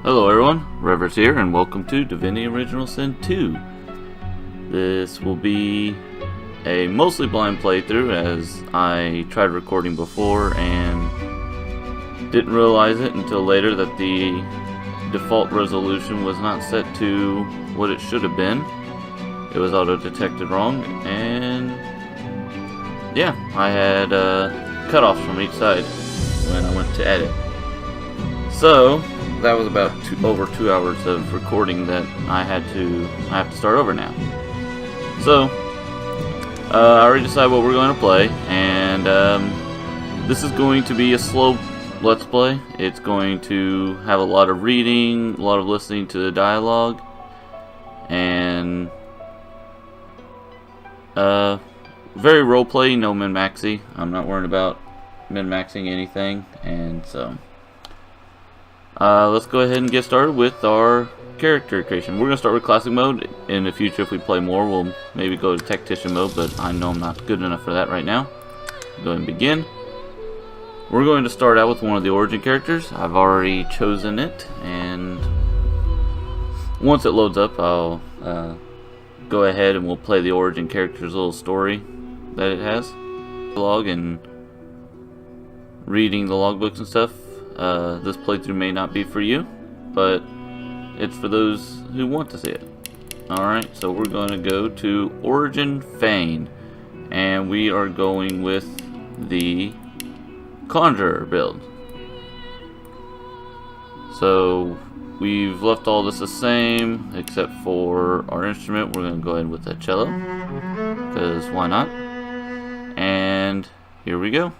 Hello everyone, Revers here, and welcome to Divinity Original Sin 2. This will be a mostly blind playthrough, as I tried recording before and didn't realize it until later that the default resolution was not set to what it should have been. It was auto-detected wrong, and yeah, I had cutoffs from each side when I went to edit. So that was about over 2 hours of recording that I have to start over now. So I already decided what we're going to play, and this is going to be a slow let's play. It's going to have a lot of reading, a lot of listening to the dialogue, and very roleplay, no min-maxy. I'm not worried about min-maxing anything, and so let's go ahead and get started with our character creation. We're going to start with classic mode. In the future, if we play more, we'll maybe go to tactician mode, but I know I'm not good enough for that right now. Go ahead and begin. We're going to start out with one of the origin characters. I've already chosen it, and once it loads up, I'll go ahead and we'll play the origin character's little story that it has. Log and reading the logbooks and stuff. This playthrough may not be for you, but it's for those who want to see it. Alright, so we're going to go to Origin Fane, and we are going with the Conjurer build. So we've left all this the same, except for our instrument. We're going to go ahead with the cello, because why not? And here we go.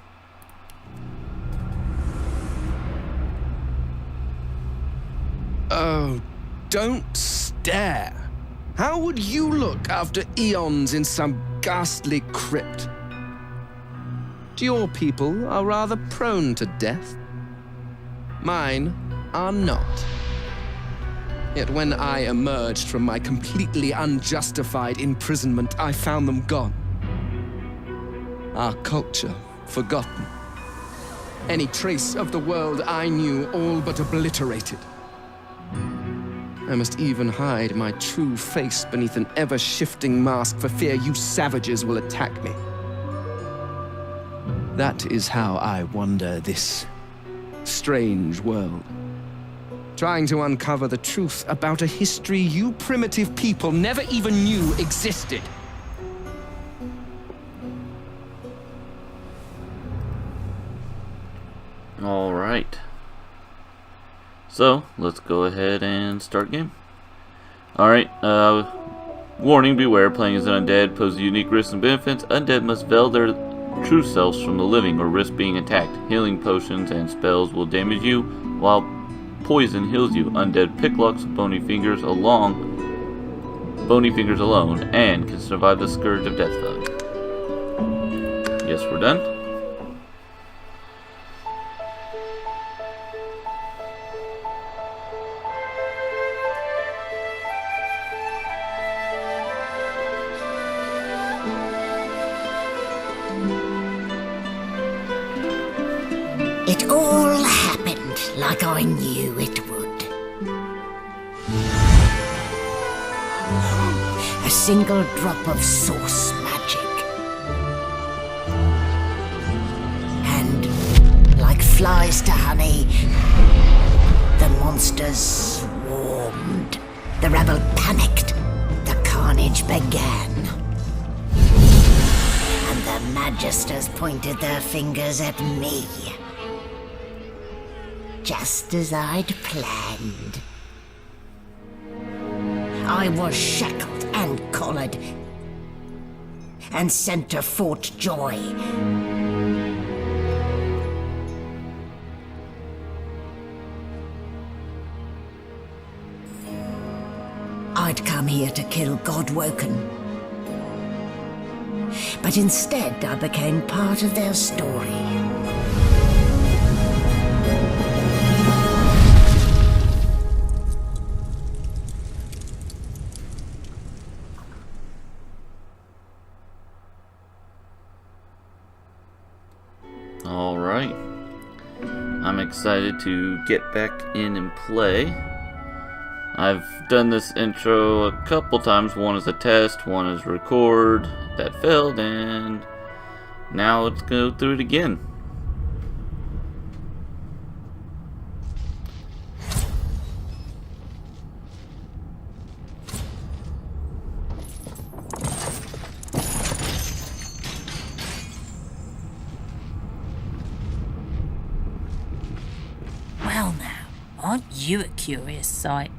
Oh, don't stare. How would you look after eons in some ghastly crypt? Your people are rather prone to death. Mine are not. Yet when I emerged from my completely unjustified imprisonment, I found them gone. Our culture forgotten. Any trace of the world I knew all but obliterated. I must even hide my true face beneath an ever-shifting mask for fear you savages will attack me. That is how I wander this strange world, trying to uncover the truth about a history you primitive people never even knew existed. All right. So, let's go ahead and start game. Alright, warning, beware, playing as an undead poses unique risks and benefits. Undead must veil their true selves from the living or risk being attacked. Healing potions and spells will damage you, while poison heals you. Undead picklocks with bony fingers alone, and can survive the scourge of death bug. Yes, we're done. It all happened like I knew it would. A single drop of source magic. And, like flies to honey, the monsters swarmed. The rebel panicked. The carnage began. And the magisters pointed their fingers at me. Just as I'd planned. I was shackled and collared, and sent to Fort Joy. I'd come here to kill Godwoken, but instead I became part of their story. Alright. I'm excited to get back in and play. I've done this intro a couple times. One is a test, one is record. That failed, and now let's go through it again. Well now, aren't you a curious sight?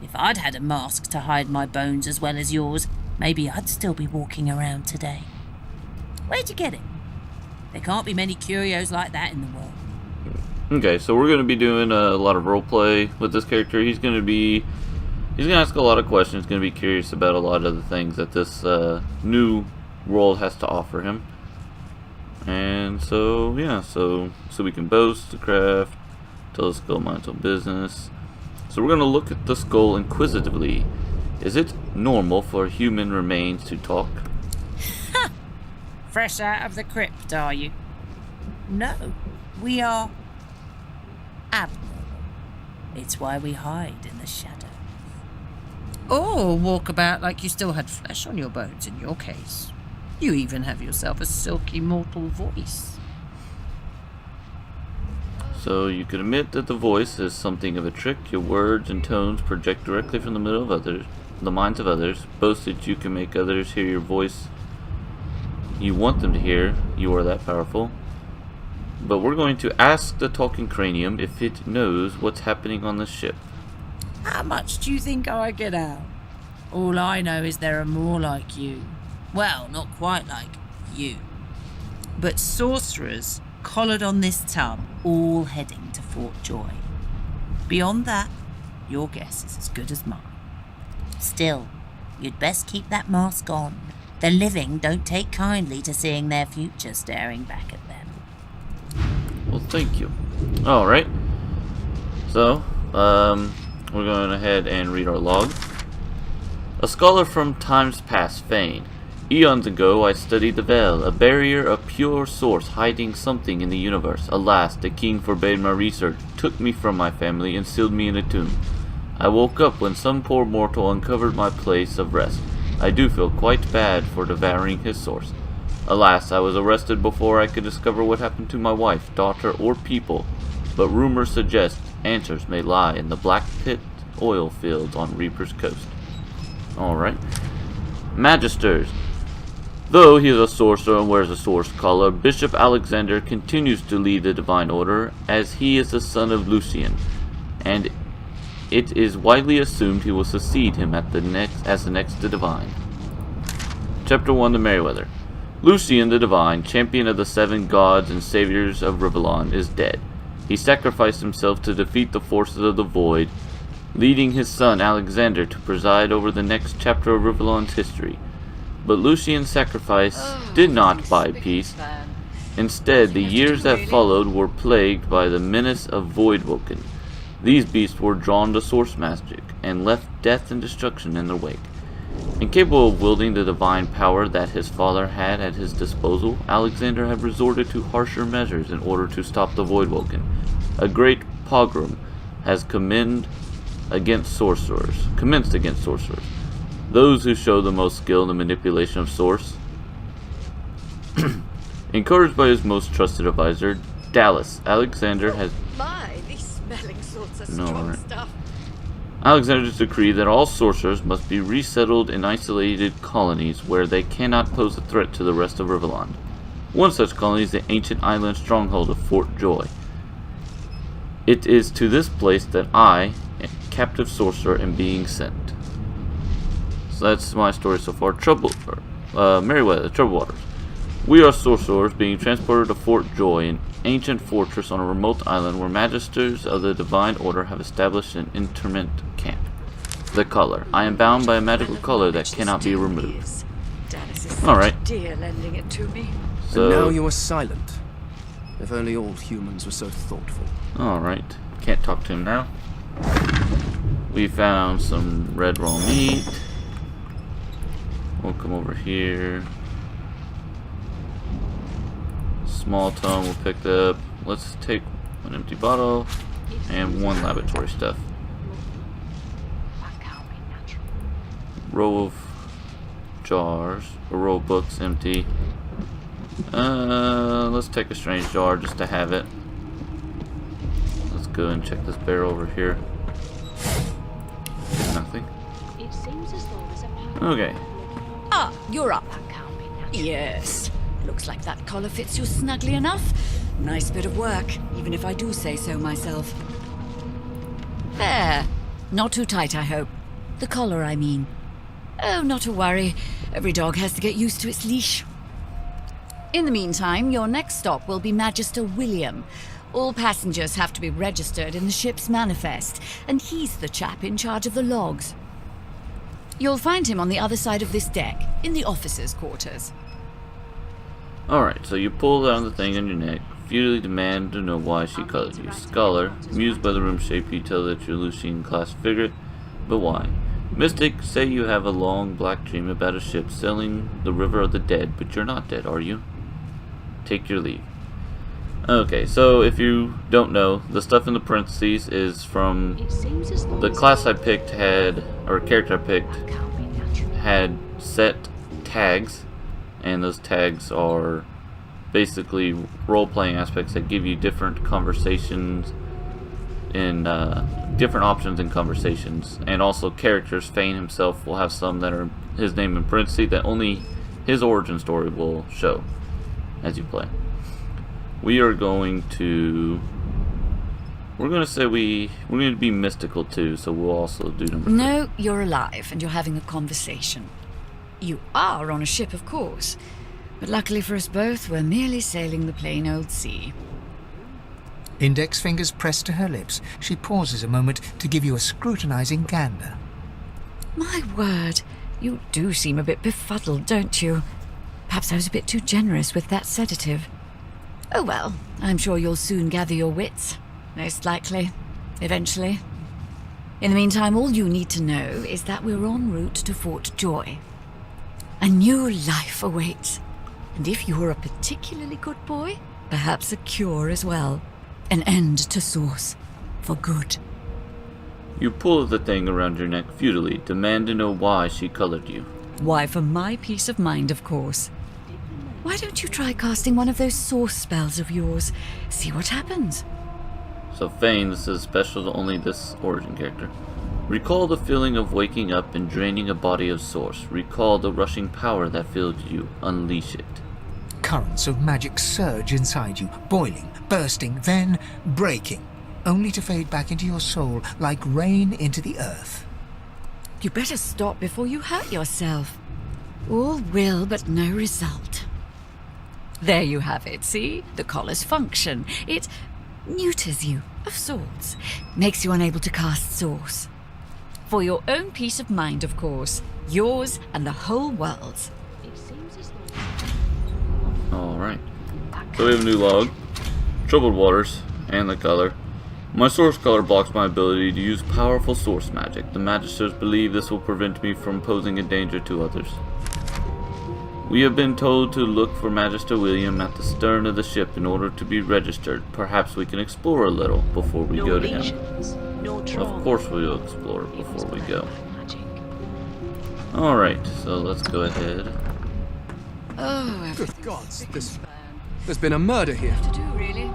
If I'd had a mask to hide my bones as well as yours, maybe I'd still be walking around today. Where'd you get it? There can't be many curios like that in the world. Okay, so we're going to be doing a lot of roleplay with this character. He's going to ask a lot of questions. He's going to be curious about a lot of the things that this new world has to offer him. And so, yeah, so we can boast, craft, tell the skull mind's own business. So we're going to look at the skull inquisitively. Is it normal for human remains to talk? Fresh out of the crypt, are you? No, we are abnormal. It's why we hide in the shadows. Or walk about like you still had flesh on your bones in your case. You even have yourself a silky mortal voice. So you could admit that the voice is something of a trick. Your words and tones project directly from the minds of others. Boast that you can make others hear your voice you want them to hear. You are that powerful. But we're going to ask the talking cranium if it knows what's happening on the ship. How much do you think I get out? All I know is there are more like you. Well, not quite like you. But sorcerers collared on this tub, all heading to Fort Joy. Beyond that, your guess is as good as mine. Still, you'd best keep that mask on. The living don't take kindly to seeing their future staring back at them. Well, thank you. Alright. So, we're going ahead and read our log. A scholar from times past, Fane. Eons ago, I studied the Veil, a barrier of pure source hiding something in the universe. Alas, the king forbade my research, took me from my family, and sealed me in a tomb. I woke up when some poor mortal uncovered my place of rest. I do feel quite bad for devouring his source. Alas, I was arrested before I could discover what happened to my wife, daughter, or people. But rumors suggest answers may lie in the Black Pit oil fields on Reaper's Coast. Alright. Magisters. Though he is a sorcerer and wears a source collar, Bishop Alexander continues to lead the Divine Order, as he is the son of Lucian, and it is widely assumed he will succeed him as the next Divine. Chapter 1, The Meriwether. Lucian the Divine, champion of the 7 gods and saviors of Rivellon, is dead. He sacrificed himself to defeat the forces of the Void, leading his son Alexander to preside over the next chapter of Rivellon's history. But Lucian's sacrifice did not buy peace. Instead, the years that followed were plagued by the menace of Voidwoken. These beasts were drawn to source magic and left death and destruction in their wake. Incapable of wielding the divine power that his father had at his disposal, Alexander had resorted to harsher measures in order to stop the Voidwoken. A great pogrom has commenced against sorcerers. Those who show the most skill in the manipulation of source. Encouraged by his most trusted advisor, Dallas, Alexander has these smelling salts are strong stuff. Alexander's decree that all sorcerers must be resettled in isolated colonies where they cannot pose a threat to the rest of Rivellon. One such colony is the ancient island stronghold of Fort Joy. It is to this place that I, a captive sorcerer, am being sent. So that's my story so far. Meriwether, Troubled Waters. We are sorcerers being transported to Fort Joy, an ancient fortress on a remote island where magisters of the Divine Order have established an interment camp. The collar. I am bound by a magical collar that cannot be removed. Alright. Dear lending it to me. So And now you are silent. If only all humans were so thoughtful. alright. Can't talk to him now. We found some red raw meat. We'll come over here. Small tome we'll pick up. Let's take an empty bottle and 1 laboratory stuff. row of jars, a row of books empty. Let's take a strange jar just to have it. Let's go and check this barrel over here. Nothing. It seems as though there's a pattern. Okay. Ah, you're up. Yes. Looks like that collar fits you snugly enough. Nice bit of work, even if I do say so myself. There. Not too tight, I hope. The collar, I mean. Oh, not to worry. Every dog has to get used to its leash. In the meantime, your next stop will be Magister William. All passengers have to be registered in the ship's manifest, and he's the chap in charge of the logs. You'll find him on the other side of this deck, in the officers' quarters. Alright, so you pull down the thing on your neck, futilely demand to know why she colored you. Scholar, amused by the room shape, you tell that you're Lucian class figure, but why? Mystic, say you have a long black dream about a ship sailing the river of the dead, but you're not dead, are you? Take your leave. Okay, so if you don't know, the stuff in the parentheses is from the class I picked or character I picked had set tags, and those tags are basically role-playing aspects that give you different conversations in different options in conversations, and also characters. Fane himself will have some that are his name in parentheses that only his origin story will show as you play. We are going to we're going to be mystical too, so we'll also do number 3. No, you're alive and you're having a conversation. You are on a ship, of course, but luckily for us both, we're merely sailing the plain old sea. Index fingers pressed to her lips, she pauses a moment to give you a scrutinizing gander. My word, you do seem a bit befuddled, don't you? Perhaps I was a bit too generous with that sedative. Oh well, I'm sure you'll soon gather your wits. Most likely. Eventually. In the meantime, all you need to know is that we're en route to Fort Joy. A new life awaits. And if you're a particularly good boy, perhaps a cure as well. An end to Source. For good. You pull the thing around your neck futilely, demand to know why she colored you. Why, for my peace of mind, of course. Why don't you try casting one of those source spells of yours? See what happens. So Fane, this is special to only this origin character. Recall the feeling of waking up and draining a body of source. Recall the rushing power that filled you. Unleash it. Currents of magic surge inside you, boiling, bursting, then breaking, only to fade back into your soul like rain into the earth. You better stop before you hurt yourself. All will, but no result. There you have it, see? The collar's function. It neuters you, of sorts. Makes you unable to cast Source. For your own peace of mind, of course. Yours and the whole world's. Alright. So we have a new log. Troubled waters. And the color. My source color blocks my ability to use powerful source magic. The magisters believe this will prevent me from posing a danger to others. We have been told to look for Magister William at the stern of the ship in order to be registered. Perhaps we can explore a little before we go to him. Of course we will explore before we go. Alright, so let's go ahead. Oh, Good gods, there's been a murder here. to do, really.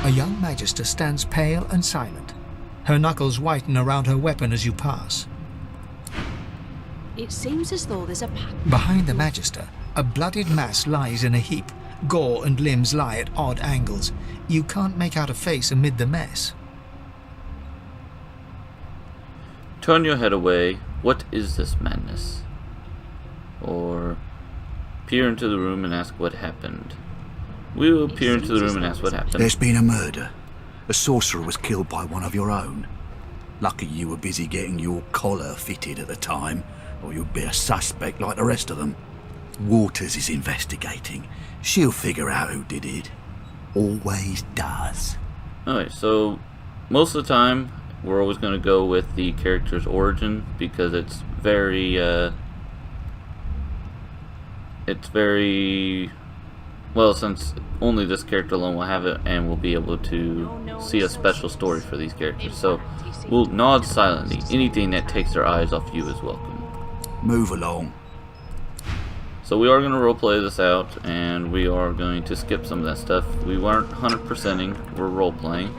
A young magister stands pale and silent. Her knuckles whiten around her weapon as you pass. It seems as though there's a pattern. Behind the magister, a bloodied mass lies in a heap. Gore and limbs lie at odd angles. You can't make out a face amid the mess. Turn your head away. What is this madness? Or peer into the room and ask what happened. We will peer into the room and ask what happened. There's been a murder. A sorcerer was killed by one of your own. Lucky you were busy getting your collar fitted at the time, or you'd be a suspect like the rest of them. Waters is investigating. She'll figure out who did it. Always does. Alright, so most of the time we're always going to go with the character's origin because it's very well, since only this character alone will have it, and we'll be able to see a special story for these characters. So we'll nod silently. Anything that takes their eyes off you is welcome. Move along. So we are going to roleplay this out, and we are going to skip some of that stuff. We weren't 100%ing, we're roleplaying.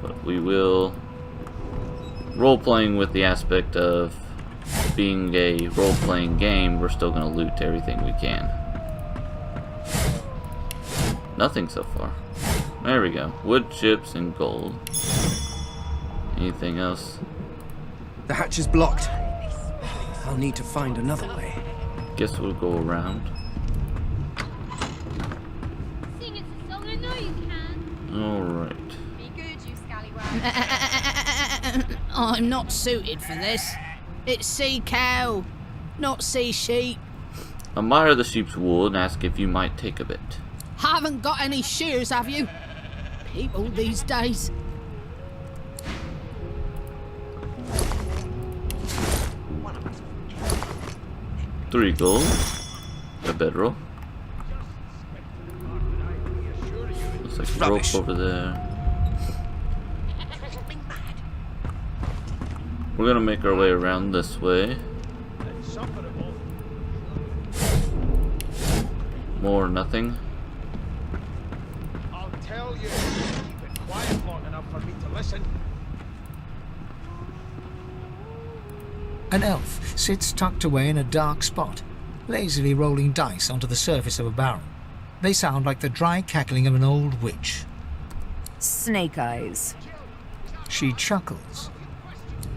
But we will roleplaying with the aspect of being a role-playing game. We're still going to loot everything we can. Nothing so far. There we go. Wood chips and gold. Anything else? The hatch is blocked. I'll need to find another way. Guess we'll go around. Sing it's a song, I know you can. Alright. Be good, you scallywag. I'm not suited for this. It's sea cow, not sea sheep. Admire the sheep's wool and ask if you might take a bit. Haven't got any shears, have you? People these days. $3 gold. A bedroll. Looks like a rope over there. We're gonna make our way around this way. More nothing. I'll tell you, keep it quiet long enough for me to listen. An elf sits tucked away in a dark spot, lazily rolling dice onto the surface of a barrel. They sound like the dry cackling of an old witch. Snake eyes. She chuckles.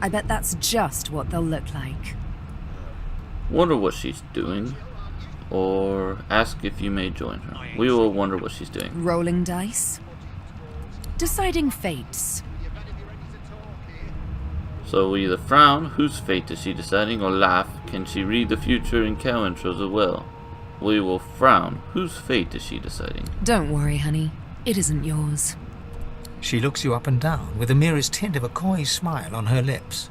I bet that's just what they'll look like. Wonder what she's doing. Or ask if you may join her. We will wonder what she's doing. Rolling dice. Deciding fates. So we either frown, whose fate is she deciding, or laugh, can she read the future in cow intros as well? We will frown, whose fate is she deciding? Don't worry, honey. It isn't yours. She looks you up and down with the merest hint of a coy smile on her lips.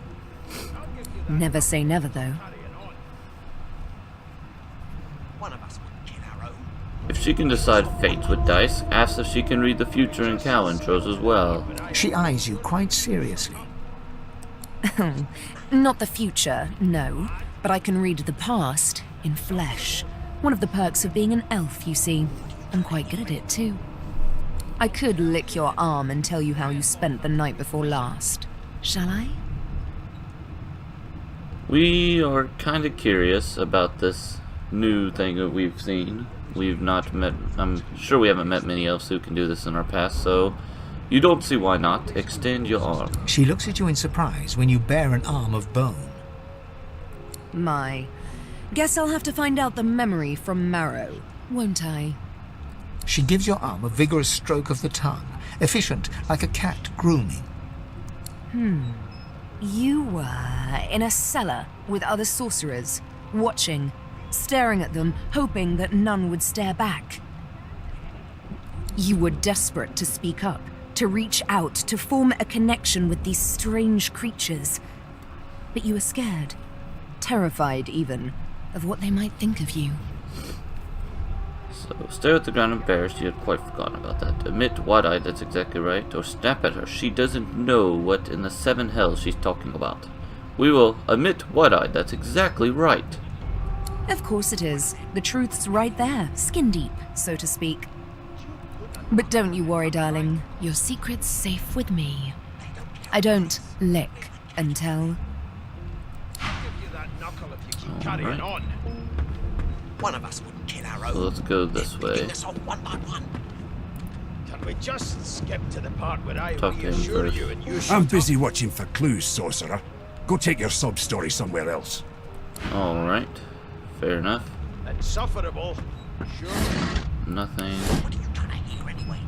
Never say never, though. If she can decide fates with dice, ask if she can read the future in cow intros as well. She eyes you quite seriously. Not the future, no. But I can read the past in flesh. One of the perks of being an elf, you see. I'm quite good at it, too. I could lick your arm and tell you how you spent the night before last. Shall I? We are kind of curious about this new thing that we've seen. We've not met, I'm sure we haven't met many elves who can do this in our past, so you don't see why not. Extend your arm. She looks at you in surprise when you bare an arm of bone. My. Guess I'll have to find out the memory from Marrow, won't I? She gives your arm a vigorous stroke of the tongue, efficient like a cat grooming. You were in a cellar with other sorcerers, watching, staring at them, hoping that none would stare back. You were desperate to speak up, to reach out, to form a connection with these strange creatures. But you were scared, terrified even, of what they might think of you. So, stare at the ground embarrassed. You had quite forgotten about that. Admit wide-eyed, that's exactly right. Or snap at her. She doesn't know what in the seven hells she's talking about. We will admit wide-eyed, that's exactly right. Of course it is. The truth's right there, skin deep, so to speak. But don't you worry, darling. Your secret's safe with me. I don't lick and tell. I'll give you that knuckle if you keep carrying on. One of us would kill our own. So let's go this way. Picking us off one by one. Can we just skip to the part where I Talk to him reassure first. you and you shut I'm up? busy watching for clues, sorcerer. Go take your sub-story somewhere else. Alright. Fair enough. Insufferable. Sure. Nothing. What are you trying to hear anyway?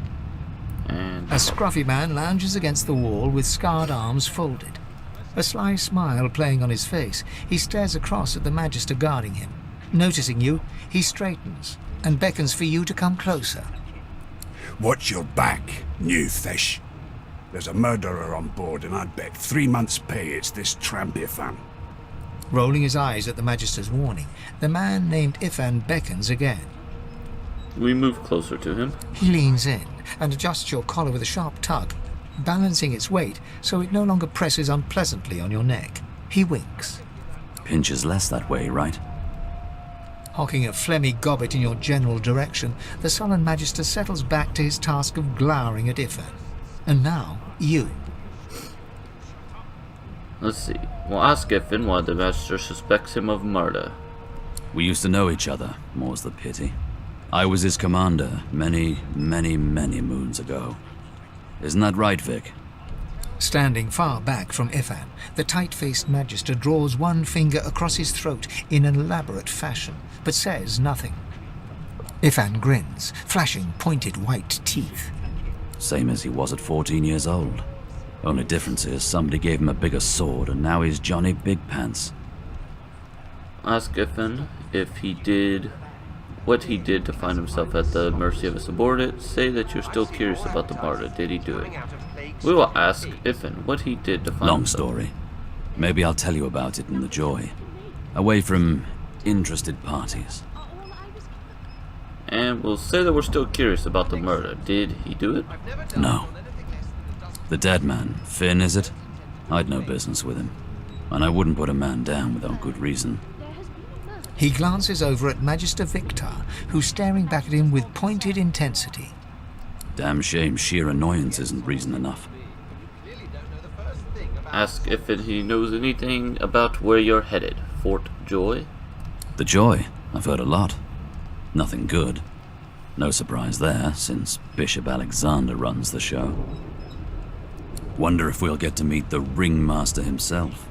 And A scruffy man lounges against the wall with scarred arms folded. A sly smile playing on his face, he stares across at the Magister guarding him. Noticing you, he straightens and beckons for you to come closer. Watch your back, new fish. There's a murderer on board, and I'd bet 3 months' pay it's this trampy fan. Rolling his eyes at the Magister's warning, the man named Ifan beckons again. We move closer to him. He leans in and adjusts your collar with a sharp tug, balancing its weight so it no longer presses unpleasantly on your neck. He winks. Pinches less that way, right? Hocking a phlegmy gobbet in your general direction, the sullen Magister settles back to his task of glowering at Ifan. And now, you. Let's see. We'll ask Ifan why the Master suspects him of murder. We used to know each other, more's the pity. I was his commander many, many, many moons ago. Isn't that right, Vic? Standing far back from Ifan, the tight-faced Magister draws one finger across his throat in an elaborate fashion, but says nothing. Ifan grins, flashing pointed white teeth. Same as he was at 14 years old. Only difference is somebody gave him a bigger sword and now he's Johnny Big Pants. Ask Ifan if he did what he did to find himself at the mercy of a subordinate. Say that you're still curious about the murder. Did he do it? We will ask Ifan what he did to find Long himself. story. Maybe I'll tell you about it in the joy. Away from interested parties. And we'll say that we're still curious about the murder. Did he do it? No. The dead man, Fane, is it? I'd no business with him. And I wouldn't put a man down without good reason. He glances over at Magister Victor, who's staring back at him with pointed intensity. Damn shame sheer annoyance isn't reason enough. Ask if he knows anything about where you're headed. Fort Joy? The Joy? I've heard a lot. Nothing good. No surprise there, since Bishop Alexander runs the show. Wonder if we'll get to meet the ringmaster himself.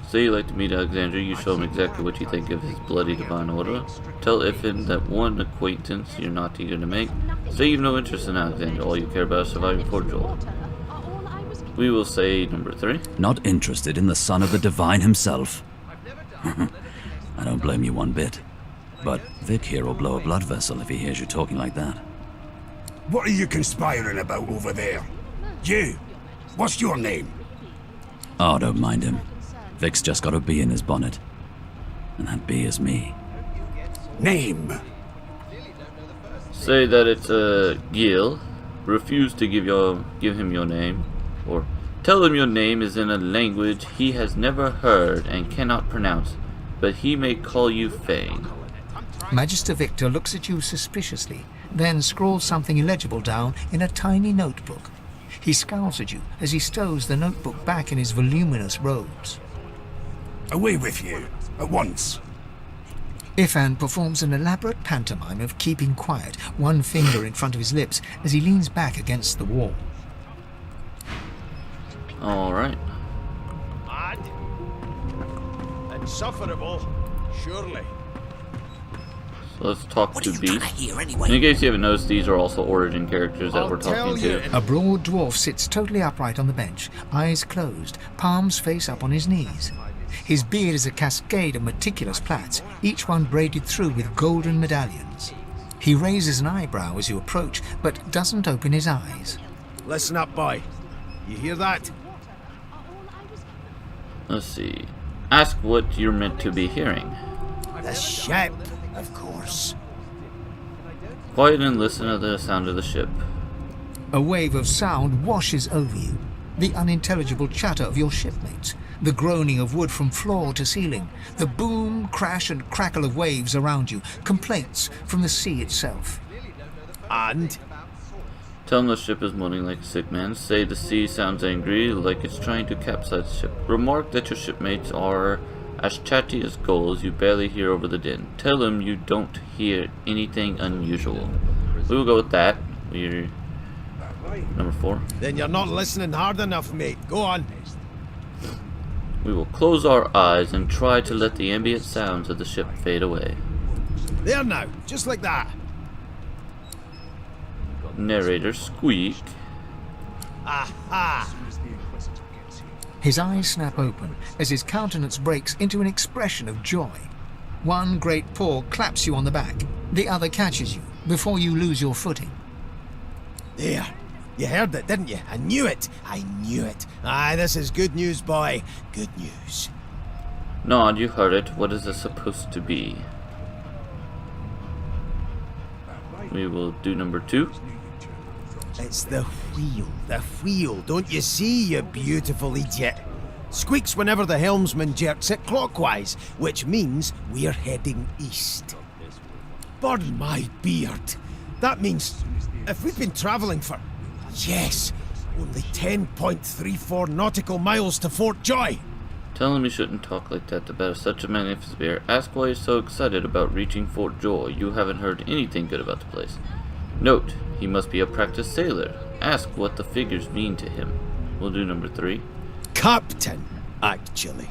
Say you like to meet Alexander, you show him exactly what you think of his bloody divine order. Tell Ifan that one acquaintance you're not eager to make. Say you've no interest in Alexander, all you care about is surviving Fort Joy. We will say number 3. Not interested in the son of the divine himself. I don't blame you one bit. But Vic here will blow a blood vessel if he hears you talking like that. What are you conspiring about over there? You! What's your name? Oh, don't mind him. Vic's just got a bee in his bonnet. And that bee is me. Name? Say that it's Gil. Refuse to give him your name. Or tell him your name is in a language he has never heard and cannot pronounce, but he may call you Fane. Magister Victor looks at you suspiciously, then scrawls something illegible down in a tiny notebook. He scowls at you as he stows the notebook back in his voluminous robes. Away with you, at once. Ifan performs an elaborate pantomime of keeping quiet, one finger in front of his lips as he leans back against the wall. Alright. Odd. Insufferable, surely. So let's talk to Beast. Here anyway? In case you haven't noticed, these are also origin characters that we're talking to. A broad dwarf sits totally upright on the bench, eyes closed, palms face up on his knees. His beard is a cascade of meticulous plaits, each one braided through with golden medallions. He raises an eyebrow as you approach, but doesn't open his eyes. Listen up, boy. You hear that? Let's see. Ask what you're meant to be hearing. The ship, of course. Quiet and listen to the sound of the ship. A wave of sound washes over you. The unintelligible chatter of your shipmates, the groaning of wood from floor to ceiling, the boom, crash and crackle of waves around you, complaints from the sea itself. And? Tell him the ship is moaning like a sick man. Say the sea sounds angry, like it's trying to capsize the ship. Remark that your shipmates are as chatty as gulls you barely hear over the din. Tell him you don't hear anything unusual. We will go with that. We're number 4. Then you're not listening hard enough, mate. Go on. We will close our eyes and try to let the ambient sounds of the ship fade away. There now, just like that. Narrator squeak. Aha! His eyes snap open as his countenance breaks into an expression of joy. One great paw claps you on the back, the other catches you before you lose your footing. There. You heard it, didn't you? I knew it. I knew it. Aye, this is good news, boy. Good news. Nod, you heard it. What is this supposed to be? We will do number 2. It's the wheel. The wheel. Don't you see, you beautiful idiot? Squeaks whenever the helmsman jerks it clockwise, which means we're heading east. Burn my beard. That means if we've been travelling for, yes, only 10.34 nautical miles to Fort Joy. Tell him he shouldn't talk like that about such a magnificent bear. Ask why he's so excited about reaching Fort Joy. You haven't heard anything good about the place. Note, he must be a practiced sailor. Ask what the figures mean to him. We'll do number 3. Captain, actually.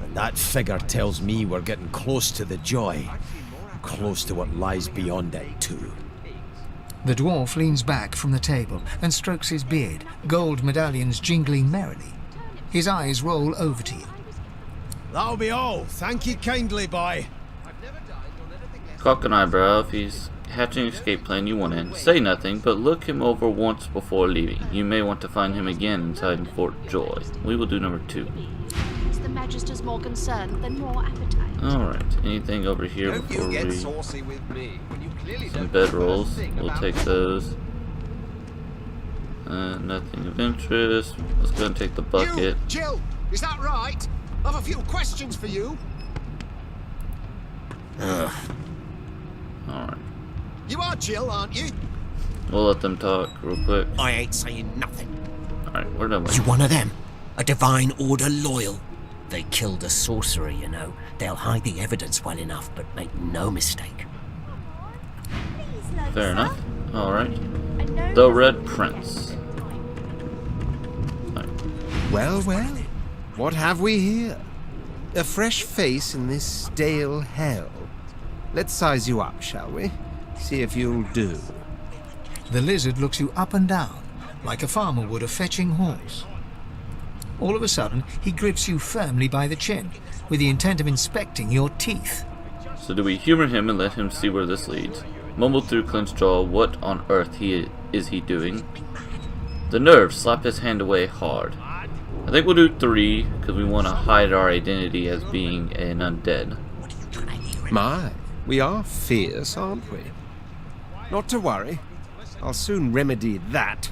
And that figure tells me we're getting close to the Joy. Close to what lies beyond it, too. The dwarf leans back from the table and strokes his beard, gold medallions jingling merrily. His eyes roll over to you. That'll be all. Thank you kindly, boy. Cock an eyebrow if he's hatching an escape plan you want in. Say nothing, but look him over once before leaving. You may want to find him again inside Fort Joy. We will do number 2. Is the Magister's more concerned than more appetite? Alright, anything over here before we... Some bedrolls. We'll take those. Nothing of interest. Let's go and take the bucket. Jill, is that right? I've a few questions for you. Alright. You are Jill, aren't you? We'll let them talk real quick. I ain't saying nothing. Alright, we're done with You one of them? A Divine Order loyal? They killed a sorcerer, you know. They'll hide the evidence well enough, but make no mistake. Fair enough. Alright. The Red Prince. Well, well. What have we here? A fresh face in this stale hell. Let's size you up, shall we? See if you'll do. The lizard looks you up and down, like a farmer would a fetching horse. All of a sudden, he grips you firmly by the chin, with the intent of inspecting your teeth. So do we humor him and let him see where this leads? Mumble through clenched jaw, what on earth is he doing? The nerve, slap his hand away hard. I think we'll do 3, because we want to hide our identity as being an undead. My, we are fierce, aren't we? Not to worry. I'll soon remedy that.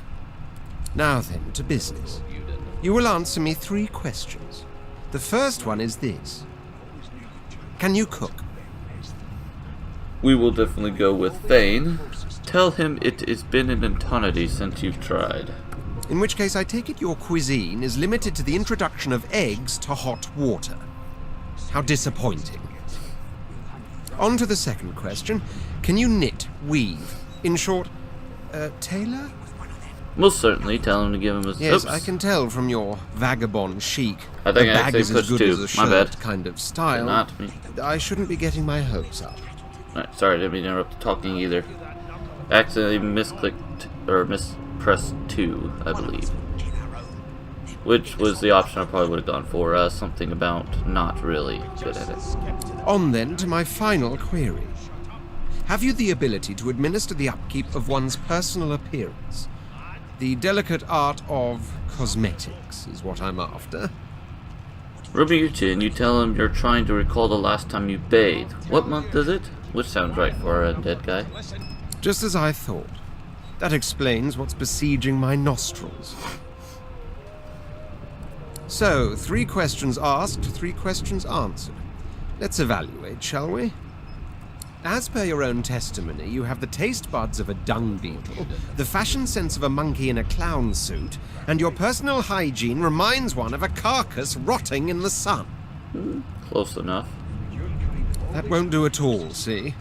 Now then, to business. You will answer me 3 questions. The first one is this. Can you cook? We will definitely go with Fane. Tell him it has been an eternity since you've tried. In which case I take it your cuisine is limited to the introduction of eggs to hot water. How disappointing. On to the second question. Can you knit, weave? In short, tailor? Most certainly. Tell him to give him a... Yes, Oops. I can tell from your vagabond chic. I think I bag actually is as pushed good 2. as a My shirt bad. kind of style. Not me. I shouldn't be getting my hopes up. Alright, sorry, I didn't mean to interrupt the talking either. Accidentally misclicked, or mispressed 2, I believe. Which was the option I probably would have gone for. Something about not really good at it. On then to my final query. Have you the ability to administer the upkeep of one's personal appearance? The delicate art of cosmetics is what I'm after. Rubbing your chin, you tell him you're trying to recall the last time you bathed. What month is it? Which sounds right for a dead guy. Just as I thought. That explains what's besieging my nostrils. So, 3 questions asked, 3 questions answered. Let's evaluate, shall we? As per your own testimony, you have the taste buds of a dung beetle, the fashion sense of a monkey in a clown suit, and your personal hygiene reminds one of a carcass rotting in the sun. Close enough. That won't do at all, see?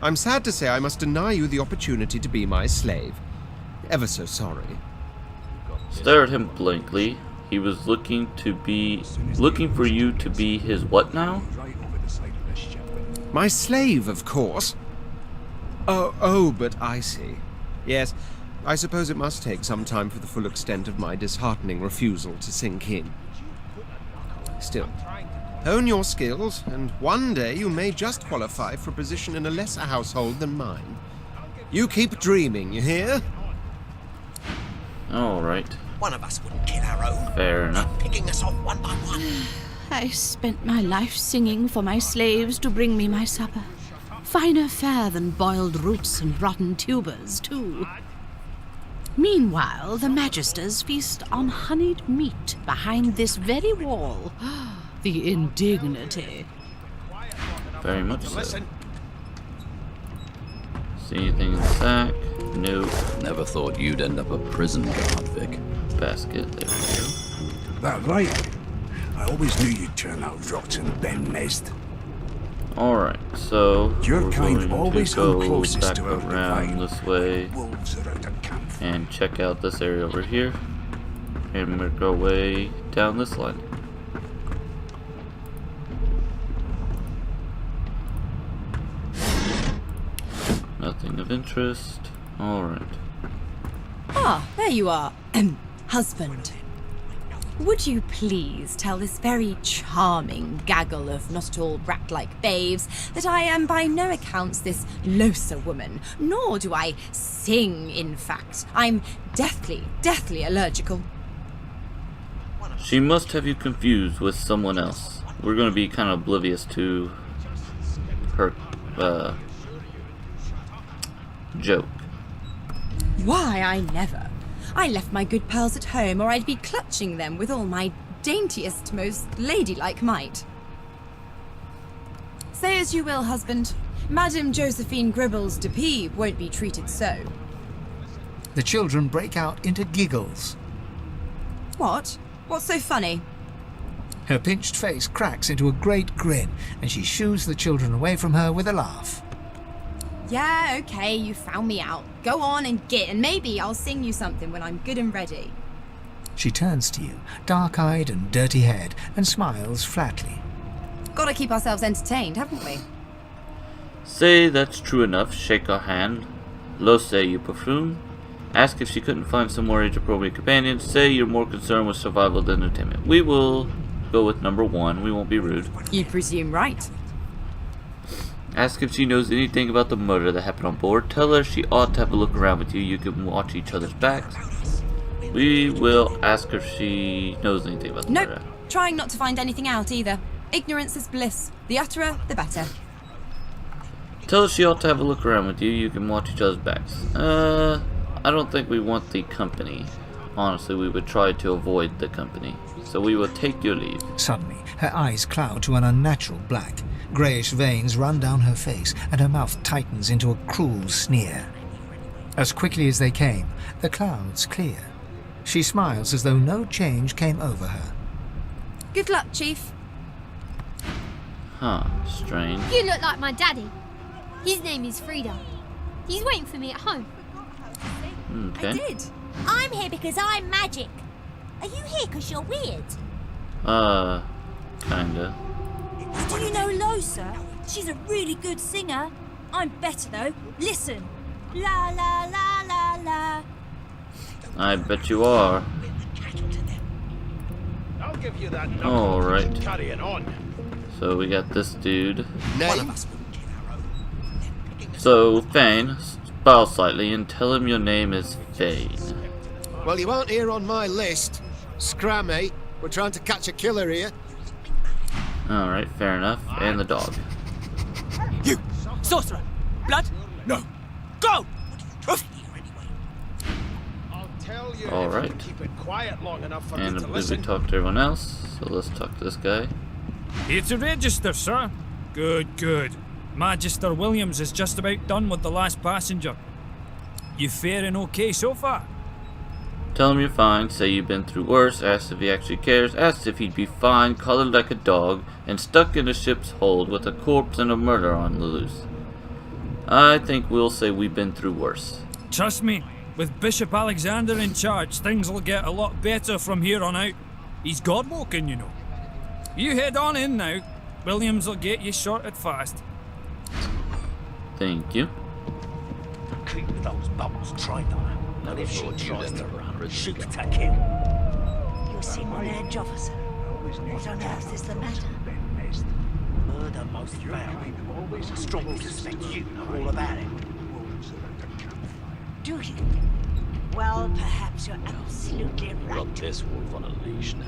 I'm sad to say I must deny you the opportunity to be my slave. Ever so sorry. Stare at him blankly. He was looking for you to be his what now? My slave, of course. Oh, but I see. Yes, I suppose it must take some time for the full extent of my disheartening refusal to sink in. Still, hone your skills, and one day you may just qualify for a position in a lesser household than mine. You keep dreaming, you hear? Alright. One of us wouldn't kill our own. Fair enough. Picking us off one by one. I spent my life singing for my slaves to bring me my supper. finer fare than boiled roots and rotten tubers, too. Meanwhile, the Magisters feast on honeyed meat behind this very wall. The indignity. Very much so. See anything in the sack? Nope. Never thought you'd end up a prison guard, Vic. Basket, there we go. That right? I always knew you'd turn out rotten, Ben Mest. Alright, so Your we're kind going always to go come closest back to our around divine. this way Wolves are out of camp. and check out this area over here. And we're go way down this line. Nothing of interest. Alright. Ah, there you are. Husband. Would you please tell this very charming gaggle of not at all brat-like babes that I am by no accounts this loser woman, nor do I sing, in fact. I'm deathly allergical. She must have you confused with someone else. We're going to be kind of oblivious to her joke. Why, I never. I left my good pals at home, or I'd be clutching them with all my daintiest, most ladylike might. Say as you will, husband. Madame Josephine Gribbles de Peeb won't be treated so. The children break out into giggles. What? What's so funny? Her pinched face cracks into a great grin, and she shoos the children away from her with a laugh. Yeah, okay, you found me out. Go on and git, and maybe I'll sing you something when I'm good and ready. She turns to you, dark-eyed and dirty-haired, and smiles flatly. Gotta keep ourselves entertained, haven't we? Say that's true enough, shake her hand. Lo say you perfume. Ask if she couldn't find some more age-appropriate companions. Say you're more concerned with survival than entertainment. We will go with number 1. We won't be rude. You presume right. Ask if she knows anything about the murder that happened on board. Tell her she ought to have a look around with you. You can watch each other's backs. We will ask her if she knows anything about the murder. Trying not to find anything out either. Ignorance is bliss. The utterer, the better. Tell her she ought to have a look around with you. You can watch each other's backs. I don't think we want the company. Honestly, we would try to avoid the company. So we will take your leave. Suddenly, her eyes cloud to an unnatural black. Greyish veins run down her face, and her mouth tightens into a cruel sneer. As quickly as they came, the clouds clear. She smiles as though no change came over her. Good luck, Chief. Huh, strange. You look like my daddy. His name is Frida. He's waiting for me at home. Okay. I did. I'm here because I'm magic. Are you here because you're weird? Kinda. Do you know Losa? She's a really good singer. I'm better though. Listen. La la la la la. I bet you are. I'll give you that. Alright. Carrying on. So we got this dude. Name? So, Fane, smile slightly and tell him your name is Fane. Well, you aren't here on my list. Scram, eh? We're trying to catch a killer here. Alright, fair enough. And the dog. You! Sorcerer! Blood? No! Go! I'll tell you Alright. if you keep it quiet long enough for And I me to believe we listen. talked to everyone else. So let's talk to this guy. Here to register, sir. Good, good. Magister Williams is just about done with the last passenger. You faring okay so far? Tell him you're fine, say you've been through worse, ask if he actually cares, ask if he'd be fine, colored like a dog, and stuck in a ship's hold with a corpse and a murder on the loose. I think we'll say we've been through worse. Trust me, with Bishop Alexander in charge, things will get a lot better from here on out. He's God-woken, you know. You head on in now. Williams will get you sorted fast. Thank you. Keep those bolts trained on her. And if she tries to run, shoot to kill. You seem on edge, officer. What on earth is the matter? Murder most foul. I strongly suspect you know all about it. Do you? Well, perhaps you're absolutely right. Got this wolf on a leash now.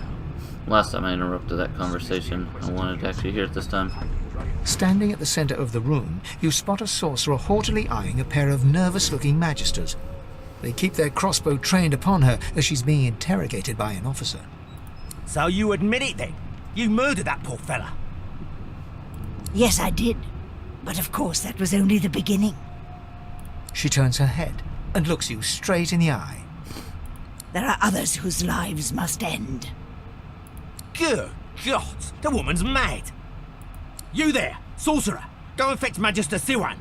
Last time I interrupted that conversation, I wanted to actually hear it this time. Standing at the center of the room, you spot a sorcerer haughtily eyeing a pair of nervous-looking magisters. They keep their crossbow trained upon her as she's being interrogated by an officer. So you admit it then? You murdered that poor fella? Yes, I did. But of course, that was only the beginning. She turns her head and looks you straight in the eye. There are others whose lives must end. Good God, the woman's mad. You there, sorcerer, go and fetch Magister Siwan.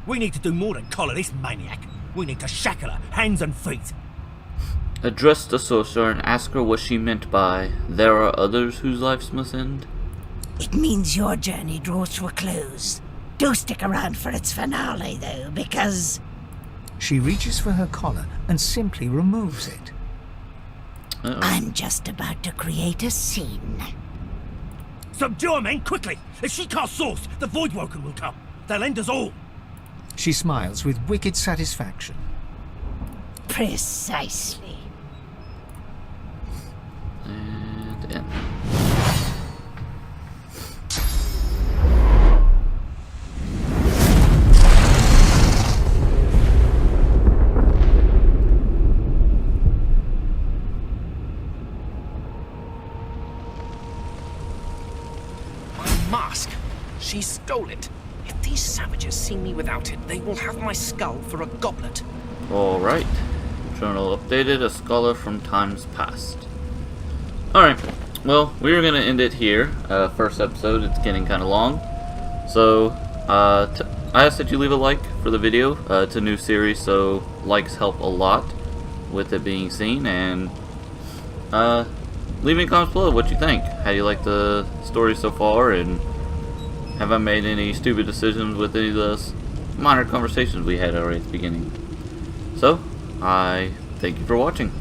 We need to do more than collar this maniac. We need to shackle her, hands and feet. Address the sorcerer and ask her what she meant by, there are others whose lives must end. It means your journey draws to a close. Do stick around for its finale, though, because... She reaches for her collar and simply removes it. I'm just about to create a scene. Subdue her, men, quickly! If she casts source, the Voidwoken will come. They'll end us all. She smiles with wicked satisfaction. Precisely. And end. Mask. She stole it. If these savages see me without it, they will have my skull for a goblet. Alright. Journal updated, a scholar from times past. Alright. Well, we're going to end it here. First episode, it's getting kind of long. So, I ask that you leave a like for the video. It's a new series, so likes help a lot with it being seen. And leave me comments below what you think. How do you like the story so far, and have I made any stupid decisions with any of those minor conversations we had already at the beginning? So, I thank you for watching.